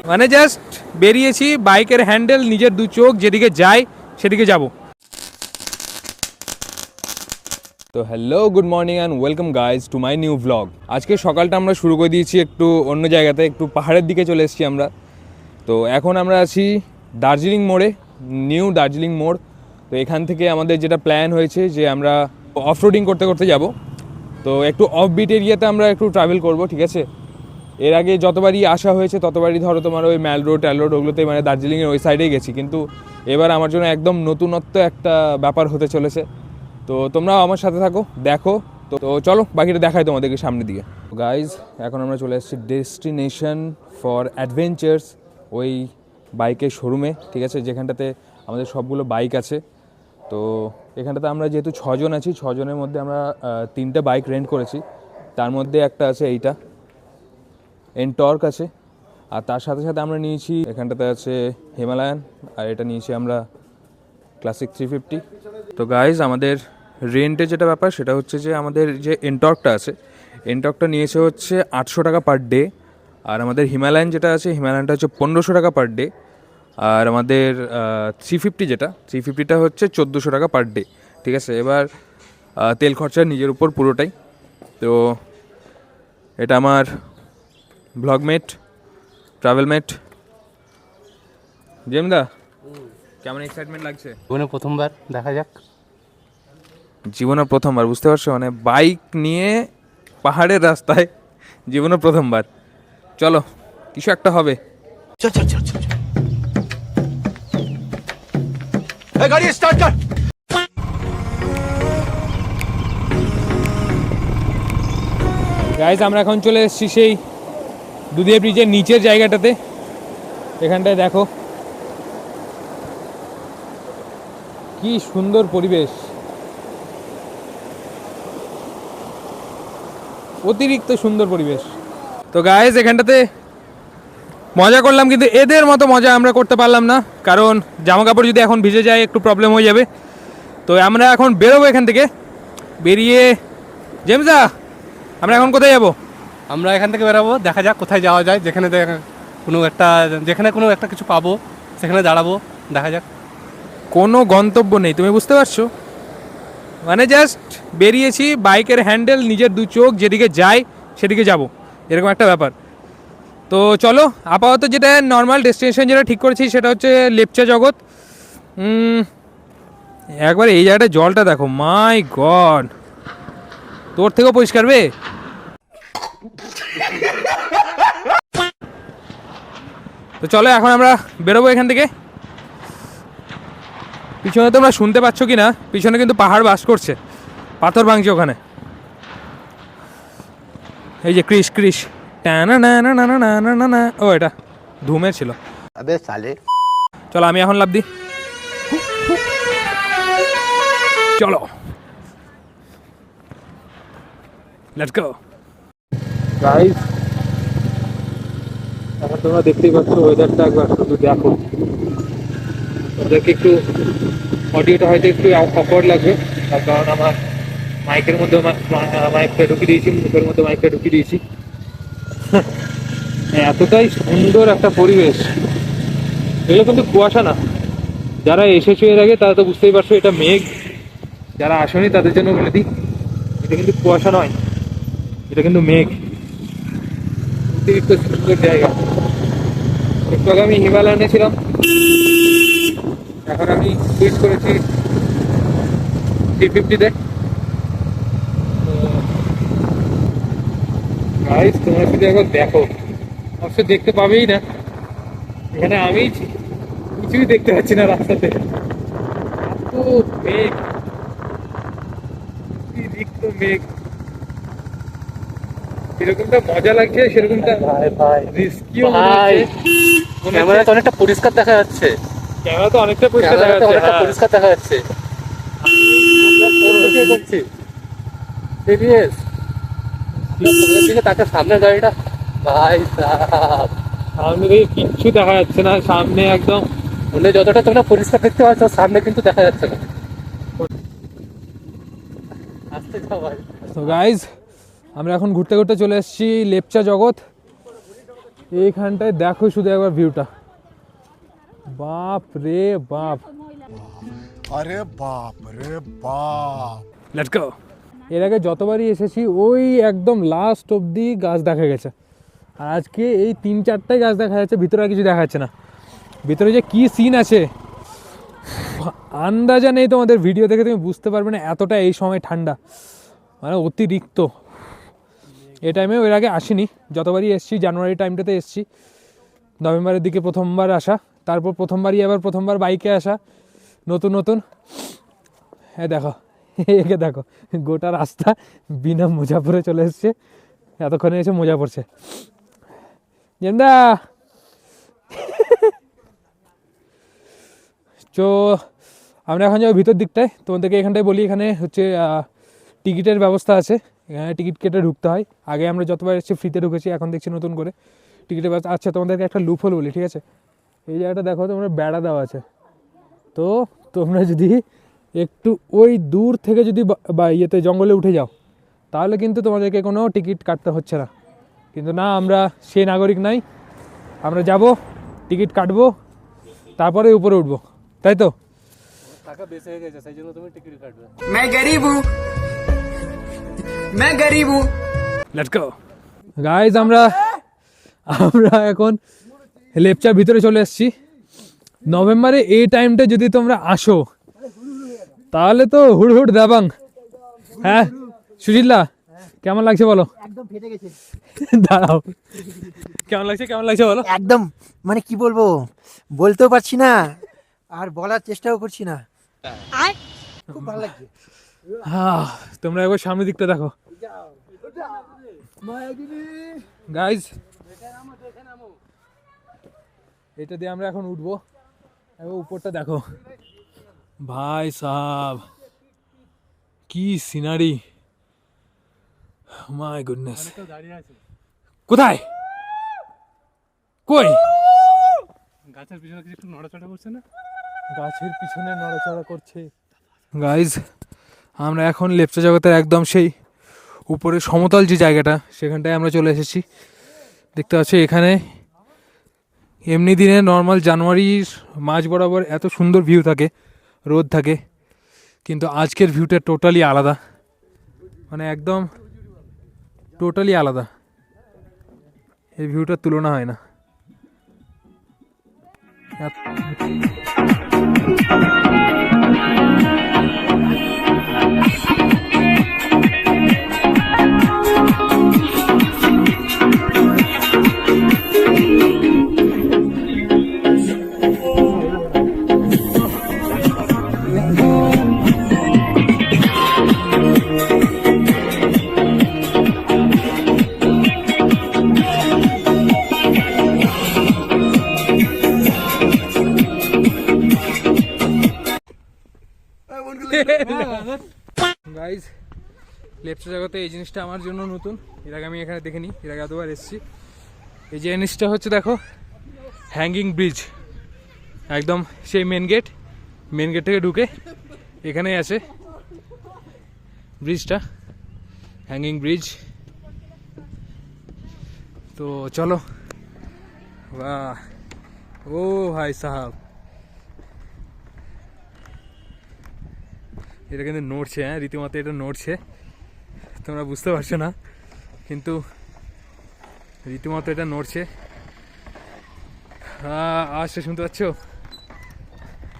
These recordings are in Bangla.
মানে জাস্ট বেরিয়েছি, বাইকের হ্যান্ডেল নিজের দু চোখ যেদিকে যায় সেদিকে যাব। তো hello, good morning and welcome guys to my new blog. আজকে সকালটা আমরা শুরু করে দিয়েছি একটু অন্য জায়গাতে, একটু পাহাড়ের দিকে চলে এসেছি আমরা। তো এখন আমরা আছি দার্জিলিং মোড়ে, নিউ দার্জিলিং মোড়। তো এখান থেকে আমাদের যেটা প্ল্যান হয়েছে যে আমরা অফ রোডিং করতে করতে যাব। তো একটু অফ বিট এরিয়াতে আমরা একটু ট্রাভেল করব, ঠিক আছে। এর আগে যতবারই আসা হয়েছে ততবারই ধরো তোমার ওই ম্যাল রোড ট্যাল রোড ওগুলোতে মানে দার্জিলিংয়ের ওই সাইডেই গেছি, কিন্তু এবার আমার জন্য একদম নতুনত্ব একটা ব্যাপার হতে চলেছে। তো তোমরাও আমার সাথে থাকো, দেখো। তো চলো বাকিটা দেখাই তোমাদেরকে সামনের দিকে। গাইজ, এখন আমরা চলে এসেছি ডেস্টিনেশন ফর অ্যাডভেঞ্চার্স, ওই বাইকের শোরুমে, ঠিক আছে, যেখানটাতে আমাদের সবগুলো বাইক আছে। তো এখানটাতে আমরা যেহেতু 6 জন আছি, 6 জনের মধ্যে আমরা 3টে বাইক রেন্ট করেছি। তার মধ্যে একটা আছে এইটা এনটর্ক আছে, আর তার সাথে সাথে আমরা নিয়েছি এখানটাতে আছে হিমালয়ান, আর এটা নিয়েছি আমরা ক্লাসিক 350। তো গাইজ, আমাদের রেন্টে যেটা ব্যাপার সেটা হচ্ছে যে আমাদের যে এনটর্কটা আছে, এনটর্কটা নিয়েছে হচ্ছে 800 টাকা পার ডে, আর আমাদের হিমালয়ান যেটা আছে হিমালয়ানটা হচ্ছে 1500 টাকা পার ডে, আর আমাদের 350 যেটা 350টা হচ্ছে 1400 টাকা পার ডে, ঠিক আছে। এবার তেল খরচা নিজের উপর পুরোটাই। তো এটা আমার ব্লগমেট, ট্রাভেলমেট জেমদা। কেমন এক্সাইটমেন্ট লাগছে? জীবনে প্রথমবার, দেখা যাক। জীবনের প্রথমবার, বুঝতে পারছো, মানে বাইক নিয়ে পাহাড়ের রাস্তায় জীবনের প্রথমবার। চলো, কিছু একটা হবে। চল চল চল চল, এই গাড়ি স্টার্ট কর। গাইজ, আমরা এখন চলে এসেছি সেই দুধিয়া ব্রিজের নিচের জায়গাটাতে। এখানটায় দেখো কি সুন্দর পরিবেশ, অতিরিক্ত সুন্দর পরিবেশ। তো গাইজ, এখানটাতে মজা করলাম, কিন্তু এদের মতো মজা আমরা করতে পারলাম না, কারণ জামা কাপড় যদি এখন ভিজে যায় একটু প্রবলেম হয়ে যাবে। তো আমরা এখন বেরোবো এখান থেকে। বেরিয়ে জেমসদা, আমরা এখন কোথায় যাবো? আমরা এখান থেকে বেরাবো, দেখা যাক কোথায় যাওয়া যায়। যেখানে কোনো একটা কিছু পাবো সেখানে দাঁড়াবো, দেখা যাক। কোনো গন্তব্য নেই, তুমি বুঝতে পারছো, মানে জাস্ট বেরিয়েছি, বাইকের হ্যান্ডেল নিজের দু চোখ যেদিকে যায় সেদিকে যাব, এরকম একটা ব্যাপার। তো চলো, আপাতত যেটা নর্মাল ডেস্টিনেশন যেটা ঠিক করেছি সেটা হচ্ছে লেপচা জগৎ। একবার এই জায়গাটা জলটা দেখো, মাই গড, তোর থেকেও পরিষ্কার বে। তো চলো, এখন আমরা বেরোবো এখান থেকে। পিছনে তোমরা শুনতে পাচ্ছ কি না, পিছনে কিন্তু পাহাড় বাস করছে, পাথর ভাঙছে ওখানে। এই যে ক্রিস ক্রিস টানা না না না না না না না, ও এটা ধুমের ছিল। আবে সালে, চলো আমি এখন লাভ দিই, চলো লেটস গো। গাইস, এখন তোমরা দেখতেই পাচ্ছ ওয়েদারটা, একবার শুধু দেখো। ওদেরকে একটু অডিওটা হয়তো একটু অকওয়ার্ড লাগবে, তার কারণ আমার মাইকের মধ্যে মাইকটা ঢুকিয়ে দিয়েছি, মুখের মধ্যে মাইকটা ঢুকিয়ে দিয়েছি। এতটাই সুন্দর একটা পরিবেশ। এগুলো কিন্তু কুয়াশা না, যারা এসেছো এর আগে তারা তো বুঝতেই পারছো এটা মেঘ, যারা আসেনি তাদের জন্য বলে দিই, এটা কিন্তু কুয়াশা নয়, এটা কিন্তু মেঘ। অতিরিক্ত সুন্দর জায়গা। একটু আগে আমি হিমালয়ানে ছিলাম, এখন আমি সুইচ করেছি 350-তে। গাইস, তোমরা যদি একবার দেখো, অবশ্য দেখতে পাবেই না, এখানে আমি কিছুই দেখতে পাচ্ছি না রাস্তাতে, এত মেঘ, অতিরিক্ত মেঘ। এরকমটা মজা লাগছে, সেরকমটা রিস্কিও মনে হচ্ছে। ক্যামেরা তো অনেকটা পরিষ্কার দেখা যাচ্ছে। ক্যামেরা তো অনেকটা পরিষ্কার দেখা যাচ্ছে, অনেকটা পরিষ্কার দেখা যাচ্ছে। সিরিয়াস, দিকে তাকে সামনের গাড়িটা, ভাই সাহেব, সামনে দিকে কিচ্ছু দেখা যাচ্ছে না, সামনে একদম বলে যতটা তোমরা পরিষ্কার দেখতে পাচ্ছ সামনে কিন্তু দেখা যাচ্ছে না। আসতে যাও ভাই। তো গাইজ, আমরা এখন ঘুরতে ঘুরতে চলে এসেছি লেপচা জগৎ। এইখানটায় দেখো শুধু একবার ভিউটা, বাপ রে বাপ, अरे बाप रे बाप। Let's go. এর আগে যতবারই এসেছি ওই একদম লাস্ট অবধি গাছ দেখা গেছে, আর আজকে এই 3-4টাই গাছ দেখা যাচ্ছে, ভিতরে আর কিছু দেখা যাচ্ছে না। ভিতরে যে কি সিন আছে আন্দাজা নেই, তোমাদের ভিডিও দেখে তুমি বুঝতে পারবে না, এতটা এই সময় ঠান্ডা, মানে অতিরিক্ত। এই টাইমেও এর আগে আসিনি, যতবারই এসেছি জানুয়ারি টাইমটাতে এসেছি, নভেম্বরের দিকে প্রথমবার আসা, তারপর প্রথমবার বাইকে আসা, নতুন নতুন। হ্যাঁ দেখো, একে দেখো, গোটা রাস্তা বিনা মোজা পরে চলে এসছে, এতক্ষণে এসে মোজা পড়ছে। জেন্দা তো আমরা এখন যাবো ভিতর দিকটায়। তোমাদেরকে এখানটায় বলি, এখানে হচ্ছে টিকিটের ব্যবস্থা আছে, এখানে টিকিট কেটে ঢুকতে হয়। আগে আমরা যতবার এসেছি ফ্রিতে ঢুকেছি, এখন দেখছি নতুন করে টিকিটের ব্যবস্থা। আচ্ছা, তোমাদেরকে একটা লুফল বলি, ঠিক আছে? এই জায়গাটা দেখো, তোমরা বেড়া দেওয়া আছে, তো তোমরা যদি একটু ওই দূর থেকে যদি বা ইয়েতে জঙ্গলে উঠে যাও, তাহলে কিন্তু তোমাদেরকে কোনো টিকিট কাটতে হচ্ছে না। কিন্তু না, আমরা সেই নাগরিক নাই, আমরা যাব, টিকিট কাটবো, তারপরে উপরে উঠবো, তাই তো? টাকা বেঁচে হয়ে গেছে, সেই জন্য তুমি টিকিট কাটবে। मैं गरीब हूँ। লেটস গো গাইজ, আমরা এখন লেপচার ভিতরে চলে এসেছি। নভেম্বরে এই টাইমটা যদি তোমরা আসো, তাহলে তো হুড় দাবাং। হ্যাঁ সুশীলদা, কেমন লাগছে বলো? একদম ফেটে গেছে। দাঁড়াও, কেমন লাগছে বলো? একদম মানে কি বলবো, বলতেও পারছি না আর বলার চেষ্টাও করছি না। খুব ভালো লাগছে। তোমরা একবার সামনের দিকটা দেখো গাইজ, এটা দিয়ে আমরা এখন উঠবো। একবার উপরটা দেখো ভাই সাব, কি সিনারি, মাই গুডনেস। দাঁড়িয়ে আছে কোথায়? কই? গাছের পিছনে কিছু একটু নড়াচড়া করছে না? গাছের পিছনে নড়াচড়া করছে। গাইজ, আমরা এখন লেপচা জগতের একদম সেই উপরে সমতল যে জায়গাটা, সেখানটায় আমরা চলে এসেছি। দেখতে পাচ্ছি এখানে এমনি দিনে নর্মাল জানুয়ারির মাঝ বরাবর এত সুন্দর ভিউ থাকে, রোদ থাকে, কিন্তু আজকের ভিউটা টোটালি আলাদা, মানে একদম টোটালি আলাদা। এই ভিউটার তুলনা হয় না। গাইজ, লেপচা জগতে এই জিনিসটা আমার জন্য নতুন, এর আগে আমি এখানে দেখিনি, এর আগে এতবার এসেছি। এই যে জিনিসটা হচ্ছে দেখো, হ্যাঙ্গিং ব্রিজ, একদম সেই মেন গেট থেকে ঢুকে এখানেই আছে ব্রিজটা, হ্যাঙ্গিং ব্রিজ। তো চলো, বাহ, ও ভাই সাহাব, এটা কিন্তু নড়ছে, হ্যাঁ রীতিমতো এটা নড়ছে, তোমরা বুঝতে পারছো না, কিন্তু রীতিমতো এটা নড়ছে। আওয়াজটা শুনতে পাচ্ছ?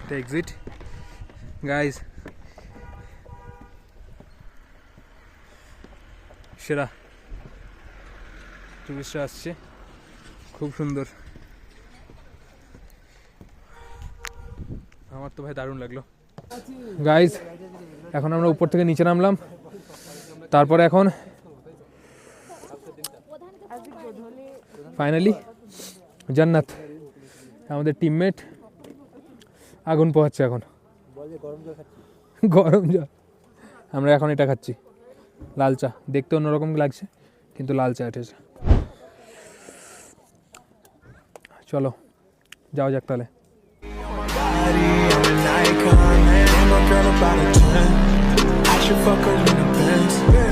এটা এক্সিট গাইজ, সেরা টুরিস্টরা আসছে, খুব সুন্দর। আমার তো ভাই দারুণ লাগলো। গাইজ, এখন আমরা উপর থেকে নিচে নামলাম, তারপরে এখন ফাইনালি জান্নাত, আমাদের টিমমেট আগুন পোহাচ্ছে এখন, গরম জল। আমরা এখন এটা খাচ্ছি, লাল চা, দেখতে অন্যরকম লাগছে কিন্তু লাল চা এটেছে। চলো যাওয়া যাক তাহলে। Girl about a 10, I should fuck her in the Benz.